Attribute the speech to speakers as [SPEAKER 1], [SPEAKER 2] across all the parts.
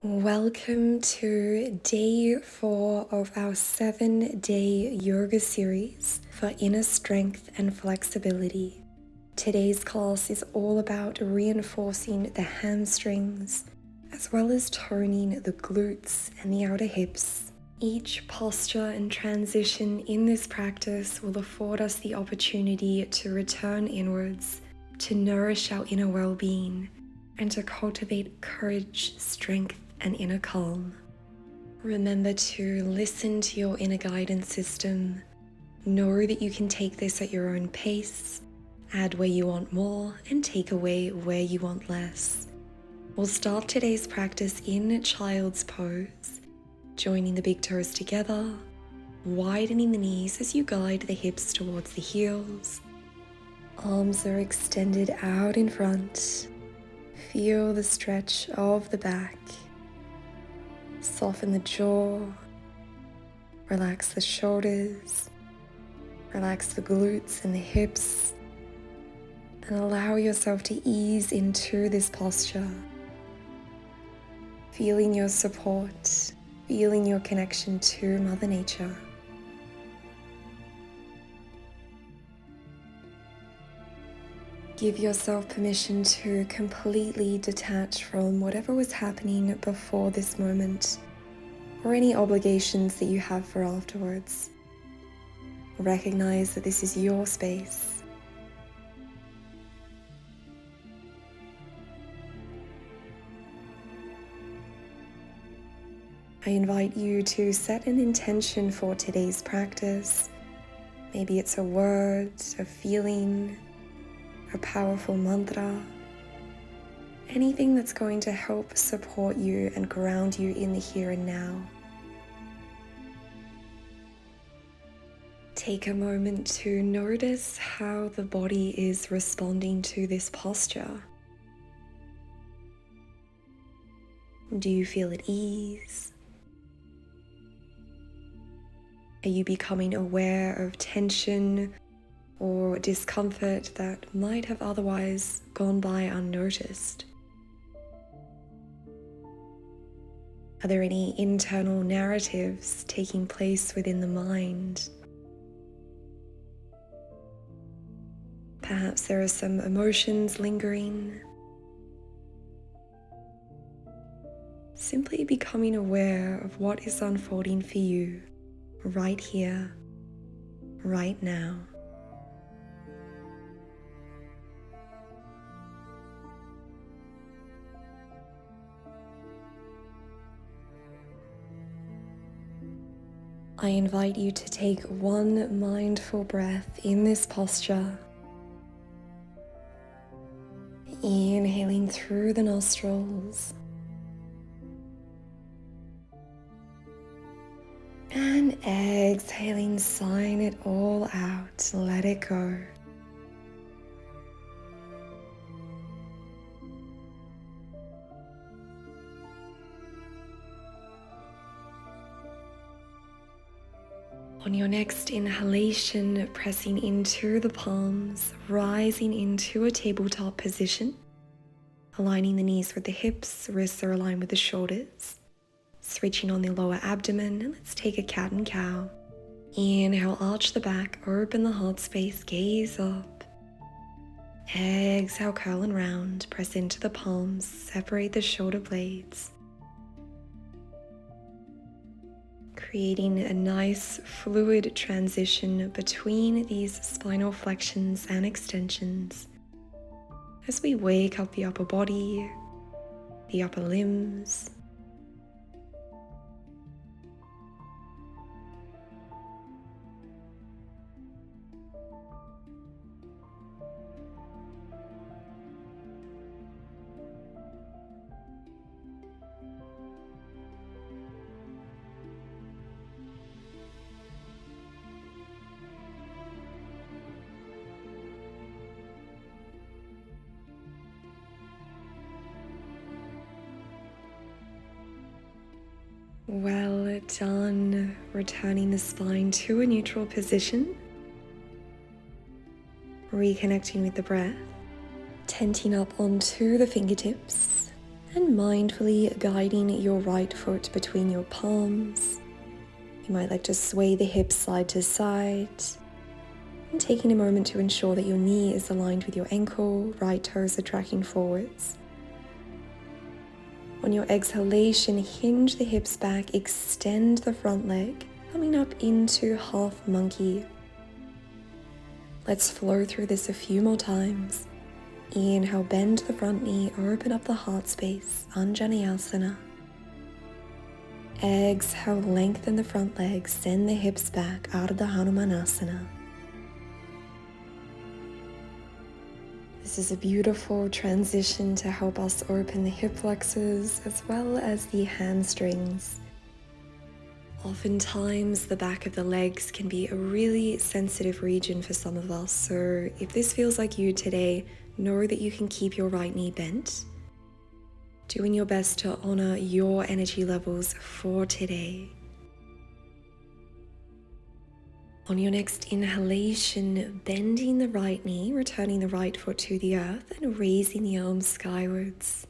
[SPEAKER 1] Welcome to day 4 of our 7-day yoga series for inner strength and flexibility. Today's class is all about reinforcing the hamstrings as well as toning the glutes and the outer hips. Each posture and transition in this practice will afford us the opportunity to return inwards, to nourish our inner well-being, and to cultivate courage, strength, and inner calm. Remember to listen to your inner guidance system. Know that you can take this at your own pace, add where you want more, and take away where you want less. We'll start today's practice in child's pose, joining the big toes together, widening the knees as you guide the hips towards the heels. Arms are extended out in front. Feel the stretch of the back. Soften the jaw, relax the shoulders, relax the glutes and the hips, and allow yourself to ease into this posture. Feeling your support, feeling your connection to Mother Nature. Give yourself permission to completely detach from whatever was happening before this moment, or any obligations that you have for afterwards. Recognize that this is your space. I invite you to set an intention for today's practice. Maybe it's a word, a feeling, a powerful mantra, anything that's going to help support you and ground you in the here and now. Take a moment to notice how the body is responding to this posture. Do you feel at ease? Are you becoming aware of tension or discomfort that might have otherwise gone by unnoticed? Are there any internal narratives taking place within the mind? Perhaps there are some emotions lingering. Simply becoming aware of what is unfolding for you right here, right now. I invite you to take one mindful breath in this posture. Inhaling through the nostrils. And exhaling, sign it all out. Let it go. On your next inhalation, pressing into the palms, rising into a tabletop position, aligning the knees with the hips, wrists are aligned with the shoulders, switching on the lower abdomen, and let's take a cat and cow. Inhale, arch the back, open the heart space, gaze up. Exhale, curl and round, press into the palms, separate the shoulder blades. Creating a nice fluid transition between these spinal flexions and extensions as we wake up the upper body, the upper limbs. Well done. Returning the spine to a neutral position. Reconnecting with the breath. Tenting up onto the fingertips and mindfully guiding your right foot between your palms. You might like to sway the hips side to side, and taking a moment to ensure that your knee is aligned with your ankle, right toes are tracking forwards. On your exhalation, hinge the hips back, extend the front leg, coming up into half monkey. Let's flow through this a few more times. Inhale, bend the front knee, open up the heart space, Anjaneyasana. Exhale, lengthen the front leg, send the hips back, Ardha Hanumanasana. This is a beautiful transition to help us open the hip flexors as well as the hamstrings. Oftentimes, the back of the legs can be a really sensitive region for some of us, so if this feels like you today, know that you can keep your right knee bent, doing your best to honor your energy levels for today. On your next inhalation, bending the right knee, returning the right foot to the earth and raising the arms skywards,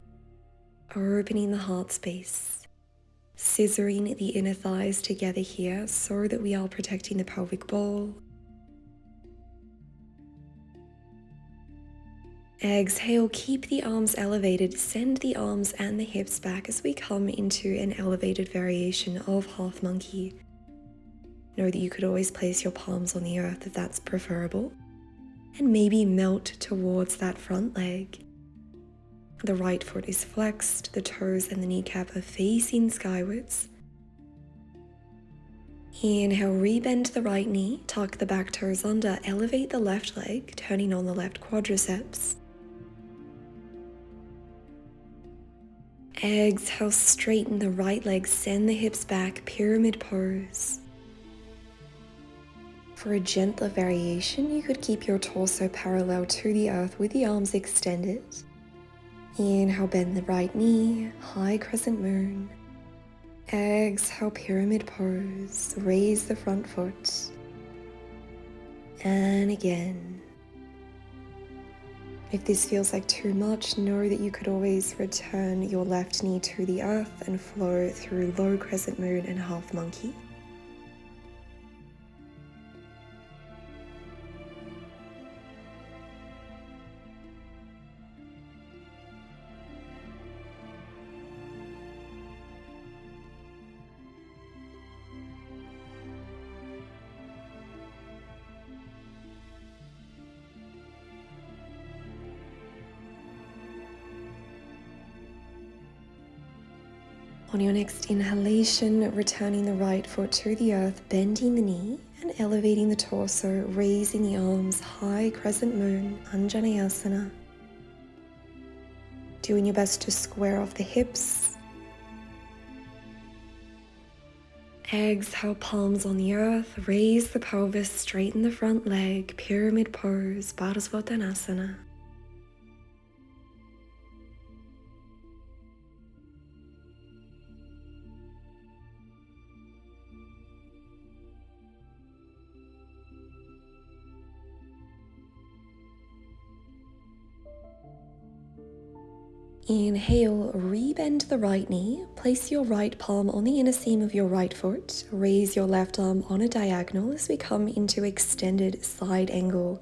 [SPEAKER 1] opening the heart space, scissoring the inner thighs together here so that we are protecting the pelvic bowl. Exhale, keep the arms elevated, send the arms and the hips back as we come into an elevated variation of half monkey. Know that you could always place your palms on the earth if that's preferable, and maybe melt towards that front leg. The right foot is flexed, the toes and the kneecap are facing skywards. Inhale, rebend the right knee, tuck the back toes under, elevate the left leg, turning on the left quadriceps. Exhale, straighten the right leg, send the hips back, pyramid pose. For a gentler variation, you could keep your torso parallel to the earth with the arms extended. Inhale, bend the right knee, high crescent moon. Exhale, pyramid pose, raise the front foot. And again. If this feels like too much, know that you could always return your left knee to the earth and flow through low crescent moon and half monkey. On your next inhalation, returning the right foot to the earth, bending the knee and elevating the torso, raising the arms, high crescent moon, Anjaneyasana. Doing your best to square off the hips. Exhale, palms on the earth, raise the pelvis, straighten the front leg, pyramid pose, Baddhasvatanasana. Inhale, rebend the right knee, place your right palm on the inner seam of your right foot, raise your left arm on a diagonal as we come into extended side angle,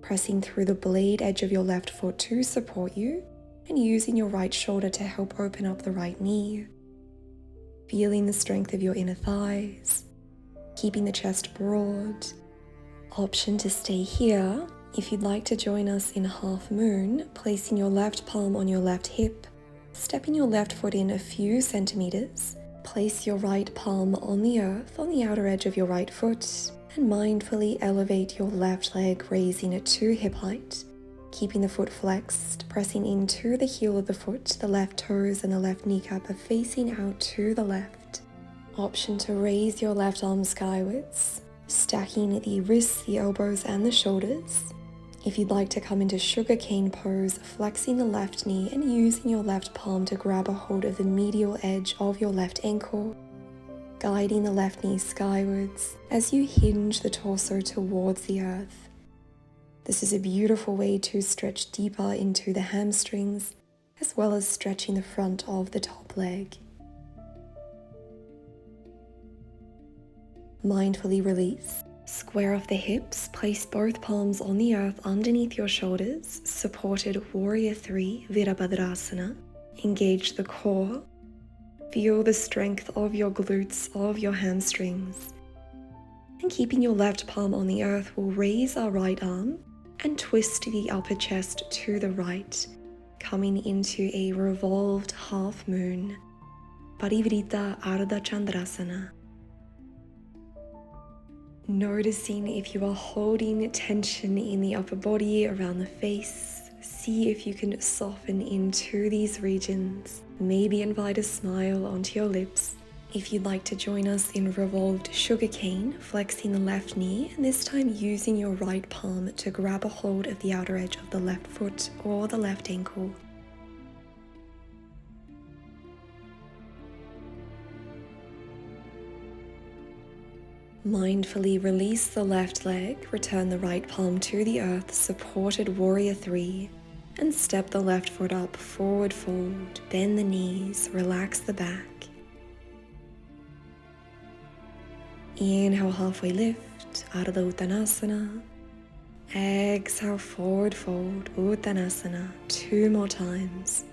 [SPEAKER 1] pressing through the blade edge of your left foot to support you and using your right shoulder to help open up the right knee, feeling the strength of your inner thighs, keeping the chest broad. Option to stay here. If you'd like to join us in half moon, placing your left palm on your left hip, stepping your left foot in a few centimeters, place your right palm on the earth on the outer edge of your right foot, and mindfully elevate your left leg, raising it to hip height, keeping the foot flexed, pressing into the heel of the foot. The left toes and the left kneecap are facing out to the left. Option to raise your left arm skywards, stacking the wrists, the elbows, and the shoulders. If you'd like to come into sugarcane pose, flexing the left knee and using your left palm to grab a hold of the medial edge of your left ankle, guiding the left knee skywards as you hinge the torso towards the earth. This is a beautiful way to stretch deeper into the hamstrings as well as stretching the front of the top leg. Mindfully release. Square off the hips, place both palms on the earth underneath your shoulders, supported warrior 3, Virabhadrasana. Engage the core. Feel the strength of your glutes, of your hamstrings. And keeping your left palm on the earth, we'll raise our right arm and twist the upper chest to the right, coming into a revolved half moon, Parivrita Ardha Chandrasana. Noticing if you are holding tension in the upper body, around the face, see if you can soften into these regions. Maybe invite a smile onto your lips. If you'd like to join us in revolved sugarcane, flexing the left knee, and this time using your right palm to grab a hold of the outer edge of the left foot or the left ankle. Mindfully release the left leg, return the right palm to the earth, supported warrior 3, and step the left foot up, forward fold, bend the knees, relax the back. Inhale, halfway lift, Ardha Uttanasana. Exhale, forward fold, Uttanasana, 2 more times.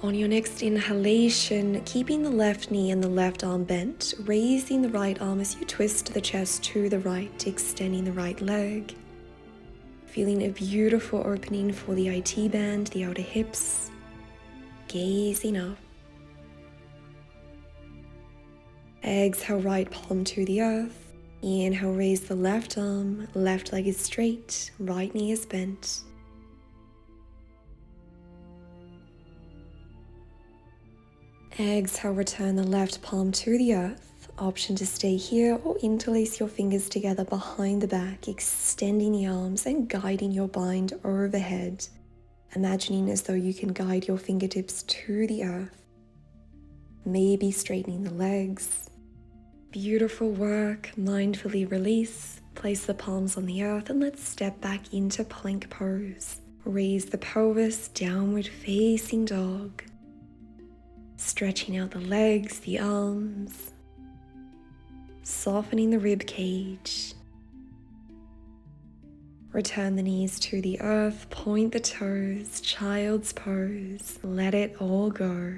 [SPEAKER 1] On your next inhalation, keeping the left knee and the left arm bent, raising the right arm as you twist the chest to the right, extending the right leg. Feeling a beautiful opening for the IT band, the outer hips. Gazing up. Exhale, right palm to the earth. Inhale, raise the left arm, left leg is straight, right knee is bent. Exhale, return the left palm to the earth. Option to stay here or interlace your fingers together behind the back, extending the arms and guiding your bind overhead. Imagining as though you can guide your fingertips to the earth. Maybe straightening the legs. Beautiful work. Mindfully release. Place the palms on the earth and let's step back into plank pose. Raise the pelvis, downward facing dog. Stretching out the legs, the arms, softening the rib cage. Return the knees to the earth, point the toes, child's pose, let it all go.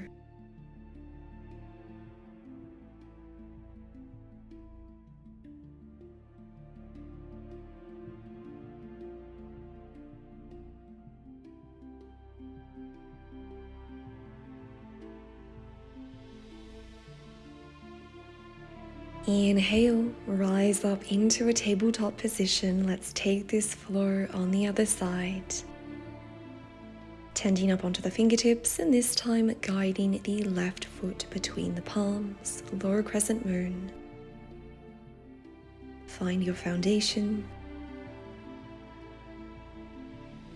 [SPEAKER 1] Inhale, rise up into a tabletop position. Let's take this flow on the other side. Tending up onto the fingertips and this time guiding the left foot between the palms, lower crescent moon. Find your foundation.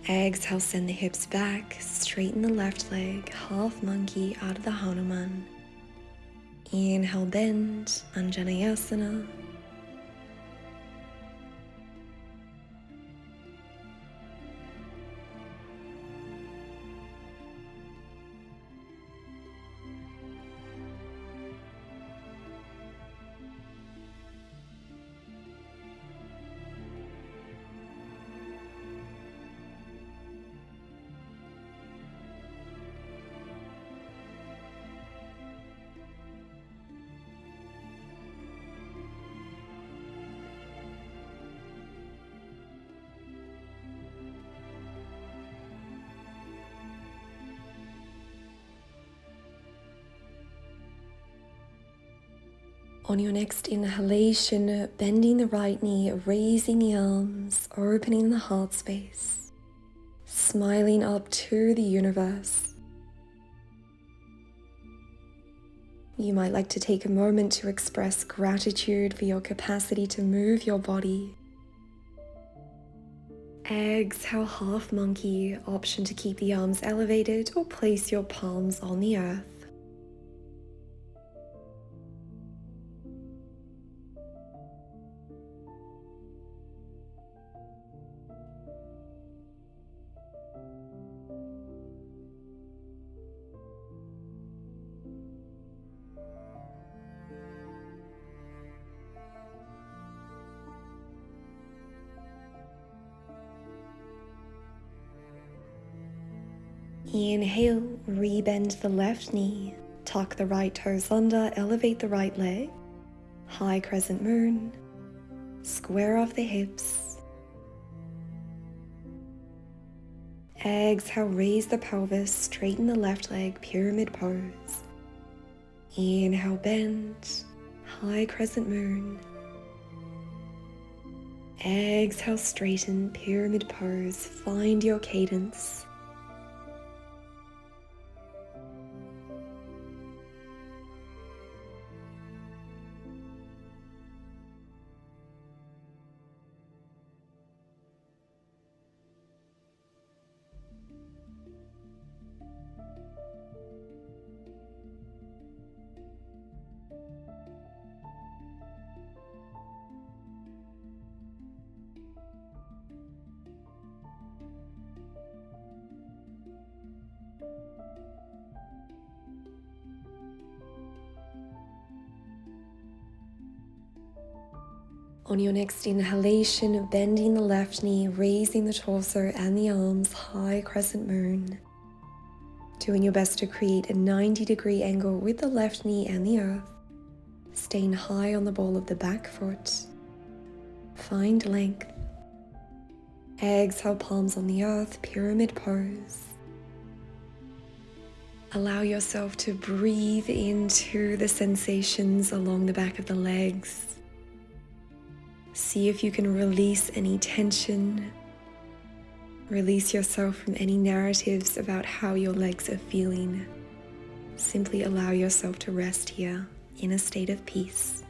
[SPEAKER 1] Exhale, send the hips back, straighten the left leg, half monkey out of the Hanuman. Inhale, bend, Anjaneyasana. On your next inhalation, bending the right knee, raising the arms, opening the heart space, smiling up to the universe. You might like to take a moment to express gratitude for your capacity to move your body. Exhale, half monkey, option to keep the arms elevated or place your palms on the earth. Inhale, rebend the left knee, tuck the right toes under, elevate the right leg, high crescent moon, square off the hips. Exhale, raise the pelvis, straighten the left leg, pyramid pose. Inhale, bend, high crescent moon. Exhale, straighten, pyramid pose, find your cadence. On your next inhalation, bending the left knee, raising the torso and the arms, high crescent moon. Doing your best to create a 90-degree angle with the left knee and the earth. Staying high on the ball of the back foot. Find length. Exhale, palms on the earth, pyramid pose. Allow yourself to breathe into the sensations along the back of the legs. See if you can release any tension. Release yourself from any narratives about how your legs are feeling. Simply allow yourself to rest here in a state of peace.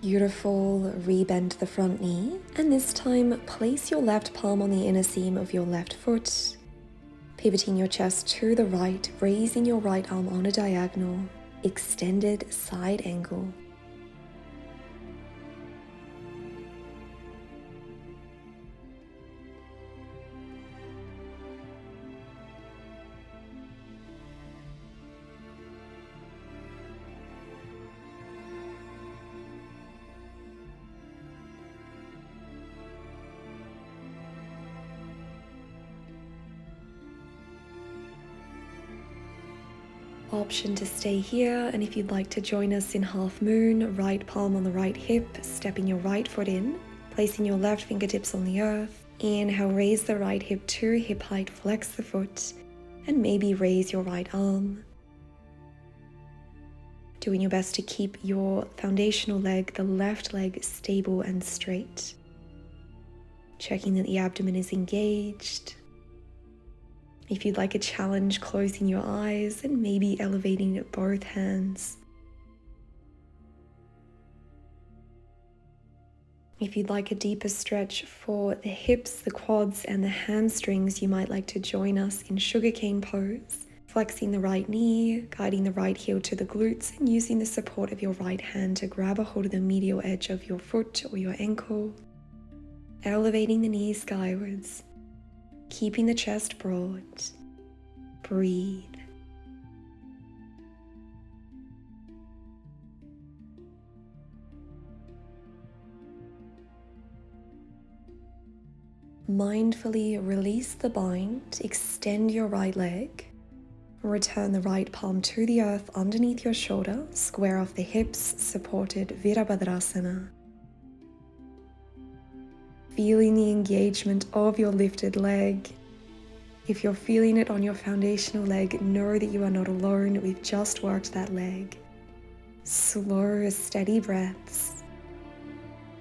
[SPEAKER 1] Beautiful, rebend the front knee, and this time place your left palm on the inner seam of your left foot, pivoting your chest to the right, raising your right arm on a diagonal, extended side angle. Option to stay here, and if you'd like to join us in half moon, right palm on the right hip, stepping your right foot in, placing your left fingertips on the earth. Inhale, raise the right hip to hip height, flex the foot, and maybe raise your right arm. Doing your best to keep your foundational leg, the left leg, stable and straight. Checking that the abdomen is engaged. If you'd like a challenge, closing your eyes and maybe elevating both hands. If you'd like a deeper stretch for the hips, the quads, and the hamstrings, you might like to join us in sugarcane pose, flexing the right knee, guiding the right heel to the glutes, and using the support of your right hand to grab a hold of the medial edge of your foot or your ankle, elevating the knees skywards. Keeping the chest broad. Breathe. Mindfully release the bind, extend your right leg. Return the right palm to the earth underneath your shoulder, square off the hips, supported Virabhadrasana. Feeling the engagement of your lifted leg. If you're feeling it on your foundational leg, know that you are not alone. We've just worked that leg. Slow, steady breaths.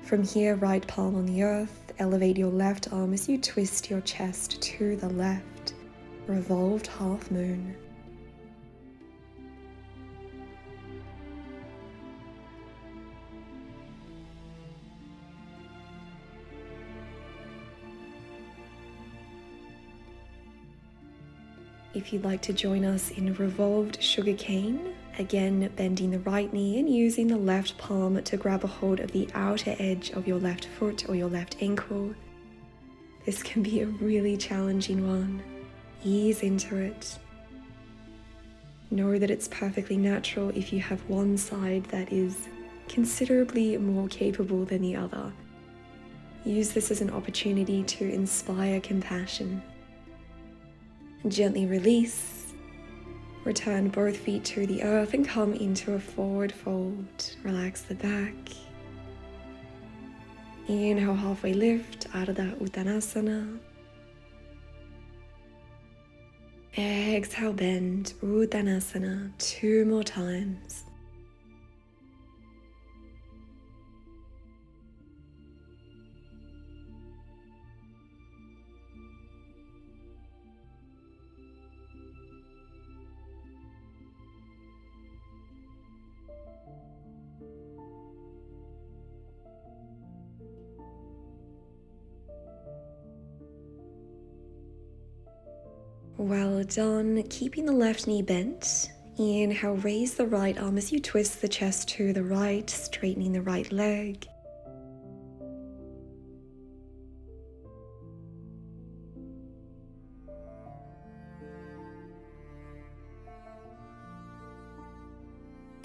[SPEAKER 1] From here, right palm on the earth, elevate your left arm as you twist your chest to the left. Revolved half moon. If you'd like to join us in revolved sugarcane, again bending the right knee and using the left palm to grab a hold of the outer edge of your left foot or your left ankle. This can be a really challenging one. Ease into it. Know that it's perfectly natural if you have one side that is considerably more capable than the other. Use this as an opportunity to inspire compassion. Gently release. Return both feet to the earth and come into a forward fold. Relax the back. Inhale, halfway lift, Ardha Uttanasana. Exhale, bend, Uttanasana, 2 more times. Well done. Keeping the left knee bent. Inhale, raise the right arm as you twist the chest to the right, straightening the right leg.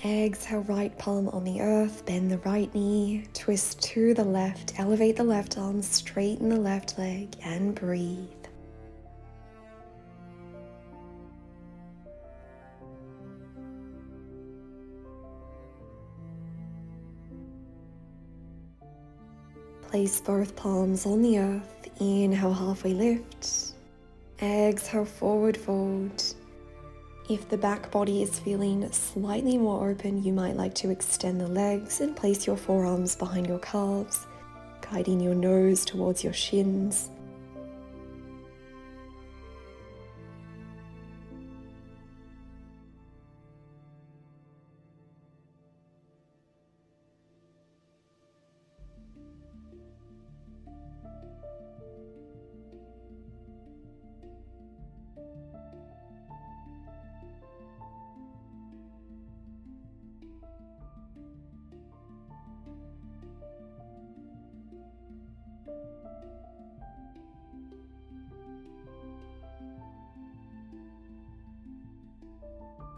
[SPEAKER 1] Exhale, right palm on the earth, bend the right knee, twist to the left, elevate the left arm, straighten the left leg, and breathe. Place both palms on the earth. Inhale, halfway lift. Exhale, forward fold. If the back body is feeling slightly more open, you might like to extend the legs and place your forearms behind your calves, guiding your nose towards your shins.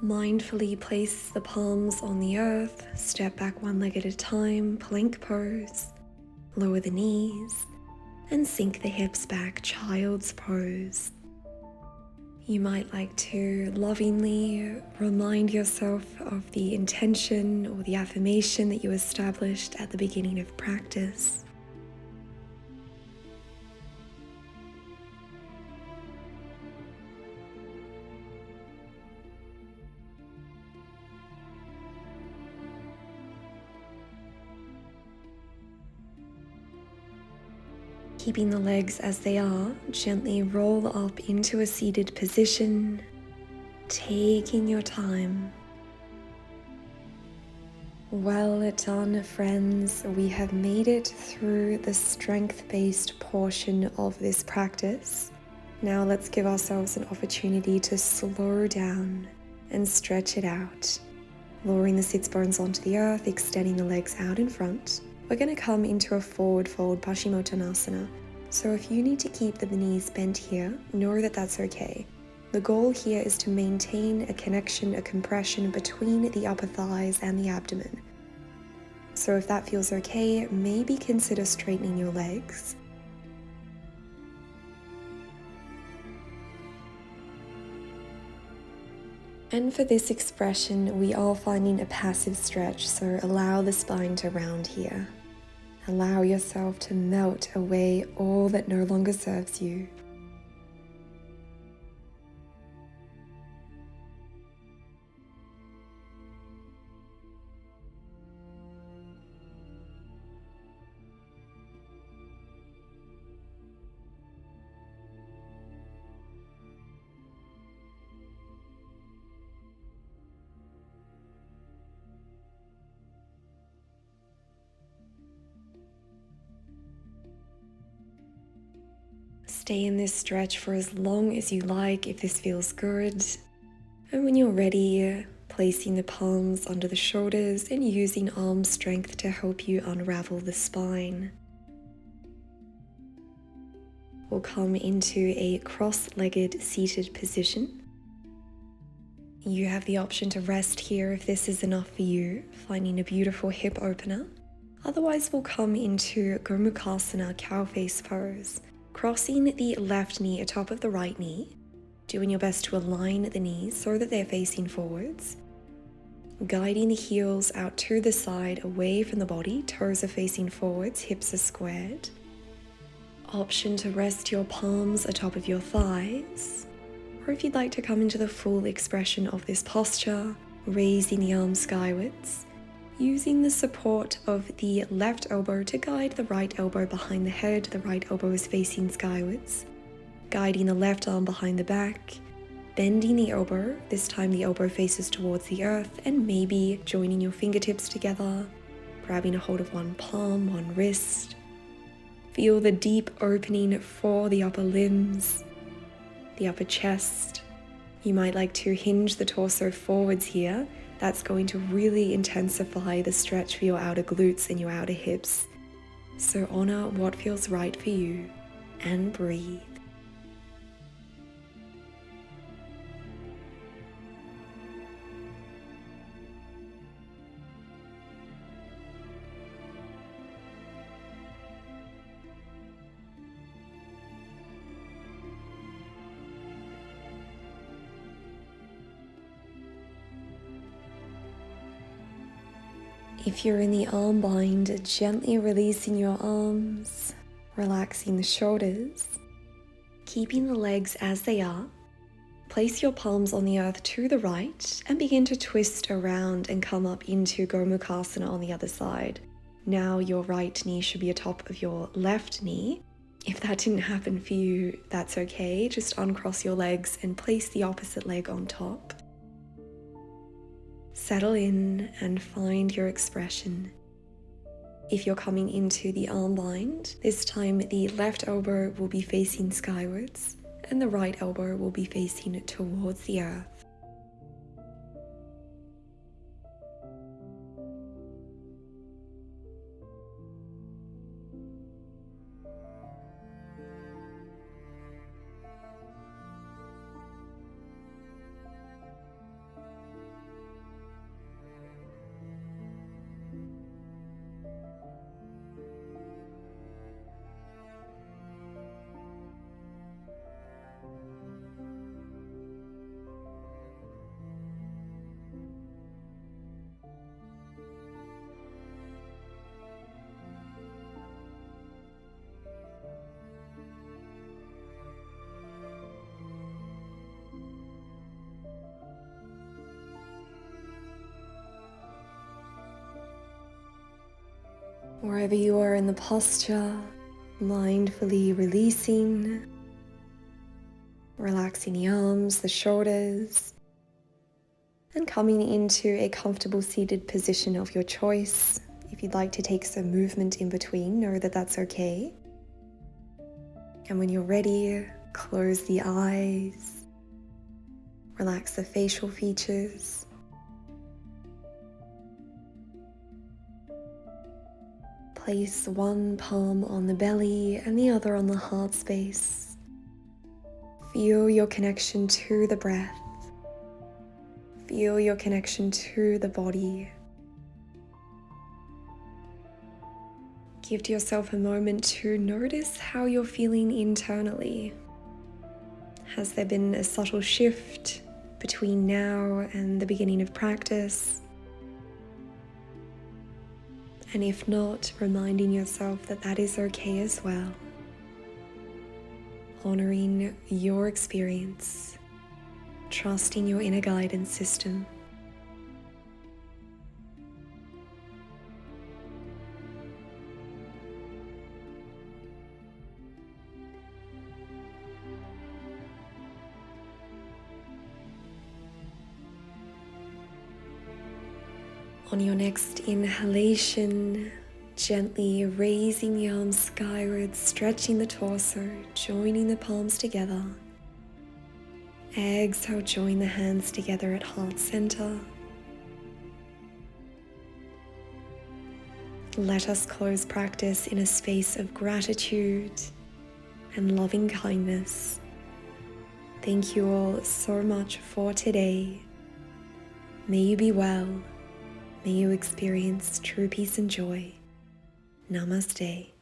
[SPEAKER 1] Mindfully place the palms on the earth, step back one leg at a time, plank pose, lower the knees, and sink the hips back, child's pose. You might like to lovingly remind yourself of the intention or the affirmation that you established at the beginning of practice. Keeping the legs as they are, gently roll up into a seated position, taking your time. Well done, friends. We have made it through the strength-based portion of this practice. Now let's give ourselves an opportunity to slow down and stretch it out. Lowering the sits bones onto the earth, extending the legs out in front. We're going to come into a forward fold, Paschimottanasana. So if you need to keep the knees bent here, know that that's okay. The goal here is to maintain a connection, a compression between the upper thighs and the abdomen. So if that feels okay, maybe consider straightening your legs. And for this expression, we are finding a passive stretch, so allow the spine to round here. Allow yourself to melt away all that no longer serves you. Stay in this stretch for as long as you like if this feels good. And when you're ready, placing the palms under the shoulders and using arm strength to help you unravel the spine. We'll come into a cross-legged seated position. You have the option to rest here if this is enough for you, finding a beautiful hip opener. Otherwise, we'll come into Gomukhasana, cow face pose, crossing the left knee atop of the right knee, doing your best to align the knees so that they're facing forwards, guiding the heels out to the side, away from the body, toes are facing forwards, hips are squared. Option to rest your palms atop of your thighs, or if you'd like to come into the full expression of this posture, raising the arms skywards, using the support of the left elbow to guide the right elbow behind the head, the right elbow is facing skywards, guiding the left arm behind the back, bending the elbow, this time the elbow faces towards the earth, and maybe joining your fingertips together, grabbing a hold of one palm, one wrist. Feel the deep opening for the upper limbs, the upper chest. You might like to hinge the torso forwards here. That's going to really intensify the stretch for your outer glutes and your outer hips. So honor what feels right for you and breathe. If you're in the arm bind, gently releasing your arms, relaxing the shoulders, keeping the legs as they are. Place your palms on the earth to the right and begin to twist around and come up into Gomukhasana on the other side. Now your right knee should be atop of your left knee. If that didn't happen for you, that's okay. Just uncross your legs and place the opposite leg on top. Settle in and find your expression. If you're coming into the arm bind, this time the left elbow will be facing skywards and the right elbow will be facing towards the earth. Wherever you are in the posture, mindfully releasing, relaxing the arms, the shoulders, and coming into a comfortable seated position of your choice. If you'd like to take some movement in between, know that that's okay. And when you're ready, close the eyes, relax the facial features. Place one palm on the belly and the other on the heart space. Feel your connection to the breath. Feel your connection to the body. Give yourself a moment to notice how you're feeling internally. Has there been a subtle shift between now and the beginning of practice? And if not, reminding yourself that that is okay as well. Honoring your experience, trusting your inner guidance system. On your next inhalation, Gently raising the arms skyward, stretching the torso, joining the palms together. Exhale, join the hands together at heart center. Let us close practice in a space of gratitude and loving kindness. Thank you all so much for today. May you be well. May you experience true peace and joy. Namaste.